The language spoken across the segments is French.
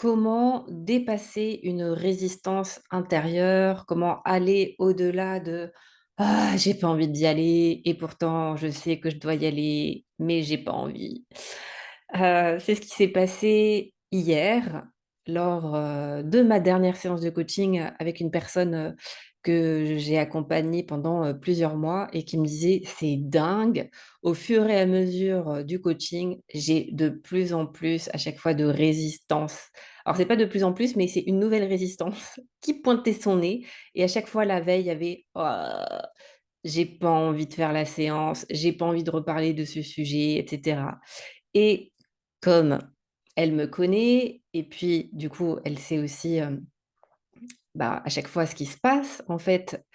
Comment dépasser une résistance intérieure? Comment aller au-delà de: «Ah, j'ai pas envie d'y aller et pourtant je sais que je dois y aller, mais j'ai pas envie». C'est ce qui s'est passé hier lors, de ma dernière séance de coaching, avec une personne, que j'ai accompagnée pendant, plusieurs mois et qui me disait: «C'est dingue, au fur et à mesure, du coaching, j'ai de plus en plus à chaque fois de résistance». Alors c'est pas de plus en plus, mais c'est une nouvelle résistance qui pointait son nez et à chaque fois la veille, il y avait: «Oh, j'ai pas envie de faire la séance, j'ai pas envie de reparler de ce sujet» et cetera. Et comme elle me connaît et puis du coup, elle sait aussi, bah, à chaque fois ce qui se passe en fait,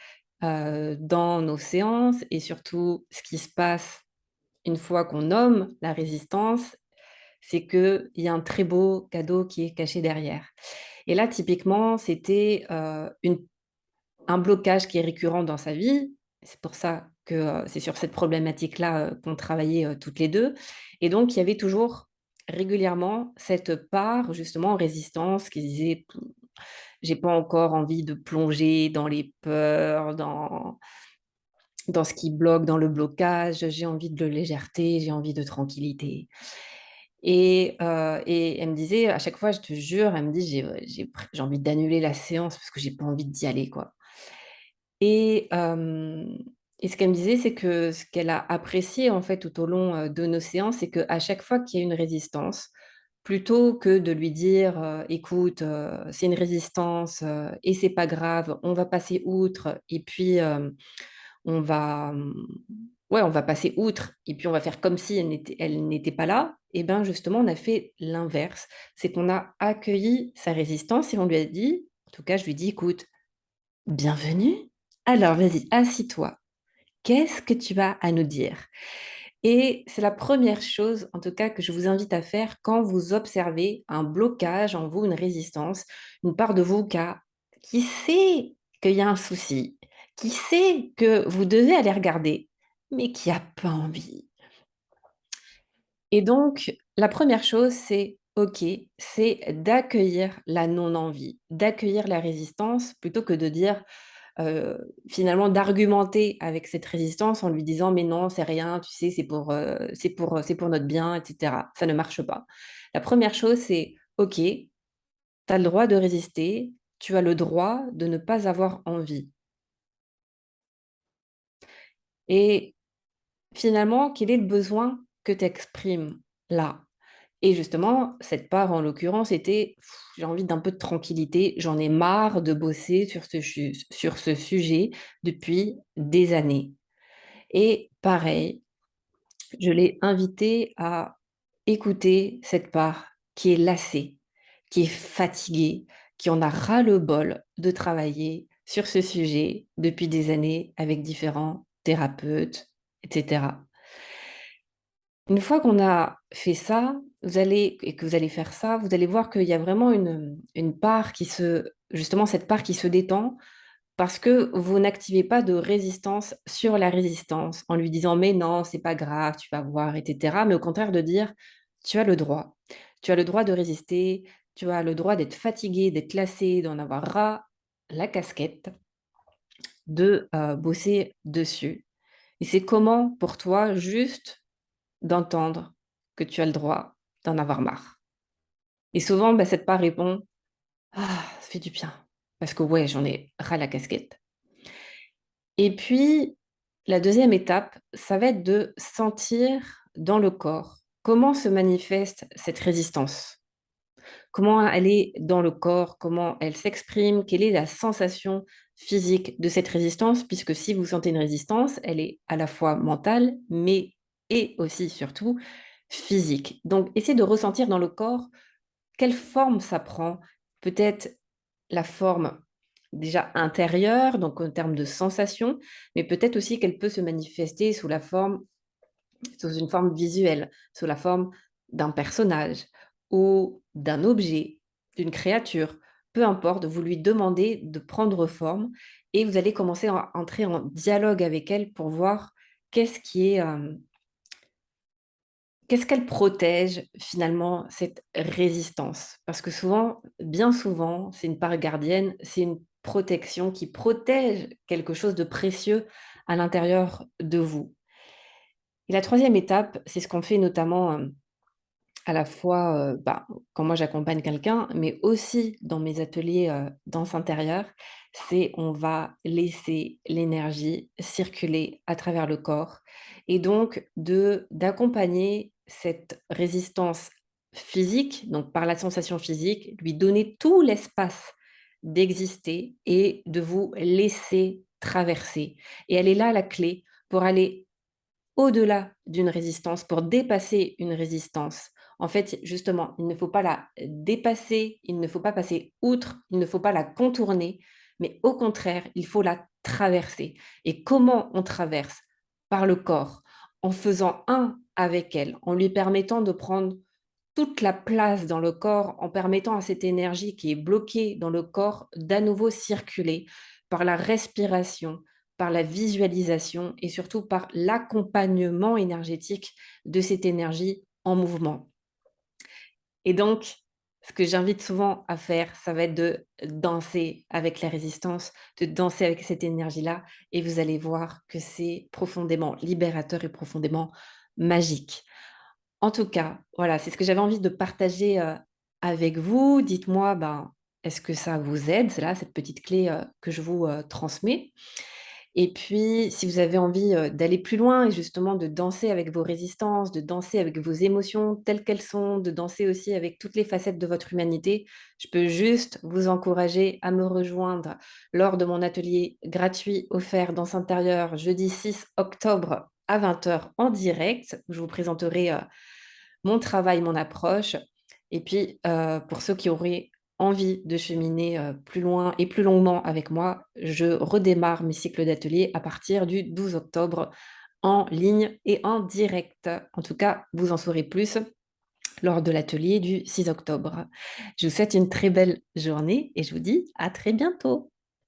dans nos séances et surtout ce qui se passe une fois qu'on nomme la résistance, c'est qu'il y a un très beau cadeau qui est caché derrière. Et là, typiquement, c'était, un blocage qui est récurrent dans sa vie. C'est pour ça que, c'est sur cette problématique-là, qu'on travaillait, toutes les 2. Et donc il y avait toujours régulièrement cette part justement résistance qui disait: «J'ai pas encore envie de plonger dans les peurs, dans ce qui bloque, dans le blocage, j'ai envie de légèreté, j'ai envie de tranquillité». Et elle me disait à chaque fois, je te jure, elle me dit: «J'ai envie d'annuler la séance parce que j'ai pas envie d'y aller, quoi». Et et ce qu'elle me disait, c'est que ce qu'elle a apprécié, en fait, tout au long, de nos séances, c'est qu'à chaque fois qu'il y a une résistance, plutôt que de lui dire, «Écoute, c'est une résistance, et c'est pas grave, on va passer outre et puis, on va, ouais, on va passer outre et puis on va faire comme si elle n'était pas là». Et ben, justement, on a fait l'inverse. C'est qu'on a accueilli sa résistance et on lui a dit, en tout cas, je lui ai dit: «Écoute, bienvenue. Alors vas-y, assis-toi. Qu'est-ce que tu as à nous dire?» Et c'est la première chose, en tout cas, que je vous invite à faire quand vous observez un blocage en vous, une résistance, une part de vous qui sait qu'il y a un souci, qui sait que vous devez aller regarder, mais qui a pas envie. Et donc, la première chose, c'est OK, c'est d'accueillir la non-envie, d'accueillir la résistance plutôt que de dire, finalement d'argumenter avec cette résistance en lui disant: «Mais non, c'est rien, tu sais, c'est pour notre bien» et cetera. Ça ne marche pas. La première chose, c'est: «OK, tu as le droit de résister, tu as le droit de ne pas avoir envie» et finalement, quel est le besoin que tu exprimes là? Et justement, cette part, en l'occurrence, était: «J'ai envie d'un peu de tranquillité, j'en ai marre de bosser sur ce sujet depuis des années». Et pareil, je l'ai invité à écouter cette part qui est lassée, qui est fatiguée, qui en a ras-le-bol de travailler sur ce sujet depuis des années avec différents thérapeutes et cetera. Une fois qu'on a fait ça, vous allez et que vous allez faire ça, vous allez voir qu'il y a vraiment une part qui se justement cette part qui se détend parce que vous n'activez pas de résistance sur la résistance en lui disant: «Mais non, c'est pas grave, tu vas voir» et cetera. Mais au contraire de dire: «Tu as le droit. Tu as le droit de résister, tu as le droit d'être fatigué, d'être lassé, d'en avoir ras la casquette, de, bosser dessus». Et c'est comment pour toi juste d'entendre que tu as le droit d'en avoir marre? Et souvent, bah, cette part répond: «Ah, ça fait du bien, parce que ouais, j'en ai ras la casquette». Et puis, la deuxième étape, ça va être de sentir dans le corps comment se manifeste cette résistance. Comment elle est dans le corps, comment elle s'exprime, quelle est la sensation physique de cette résistance, puisque si vous sentez une résistance, elle est à la fois mentale, mais et aussi surtout physique. Donc, essayez de ressentir dans le corps quelle forme ça prend. Peut-être la forme déjà intérieure, donc en termes de sensation, mais peut-être aussi qu'elle peut se manifester sous une forme visuelle, sous la forme d'un personnage ou d'un objet, d'une créature. Peu importe, vous lui demandez de prendre forme et vous allez commencer à entrer en dialogue avec elle pour voir qu'est-ce qui est, Qu'est-ce qu'elle protège finalement, cette résistance? Parce que souvent, bien souvent, c'est une part gardienne, c'est une protection qui protège quelque chose de précieux à l'intérieur de vous. Et la troisième étape, c'est ce qu'on fait notamment à la fois quand moi j'accompagne quelqu'un, mais aussi dans mes ateliers danse intérieure, c'est on va laisser l'énergie circuler à travers le corps et donc d'accompagner cette résistance physique, donc par la sensation physique, lui donner tout l'espace d'exister et de vous laisser traverser. Et elle est là la clé pour aller au-delà d'une résistance, pour dépasser une résistance. En fait, justement, il ne faut pas la dépasser, il ne faut pas passer outre, il ne faut pas la contourner, mais au contraire, il faut la traverser. Et comment on traverse? Par le corps, en faisant un avec elle, en lui permettant de prendre toute la place dans le corps, en permettant à cette énergie qui est bloquée dans le corps d'à nouveau circuler par la respiration, par la visualisation et surtout par l'accompagnement énergétique de cette énergie en mouvement. Et donc, ce que j'invite souvent à faire, ça va être de danser avec la résistance, de danser avec cette énergie-là et vous allez voir que c'est profondément libérateur et profondément magique. En tout cas, voilà, c'est ce que j'avais envie de partager, avec vous. Dites-moi, ben, est-ce que ça vous aide? C'est là, cette petite clé, que je vous, transmets. Et puis, si vous avez envie, d'aller plus loin et justement de danser avec vos résistances, de danser avec vos émotions telles qu'elles sont, de danser aussi avec toutes les facettes de votre humanité, je peux juste vous encourager à me rejoindre lors de mon atelier gratuit offert Danse intérieure jeudi 6 octobre à 20 h en direct, où je vous présenterai, mon travail, mon approche. Et puis, pour ceux qui auraient envie de cheminer, plus loin et plus longuement avec moi, je redémarre mes cycles d'ateliers à partir du 12 octobre en ligne et en direct. En tout cas, vous en saurez plus lors de l'atelier du 6 octobre. Je vous souhaite une très belle journée et je vous dis à très bientôt.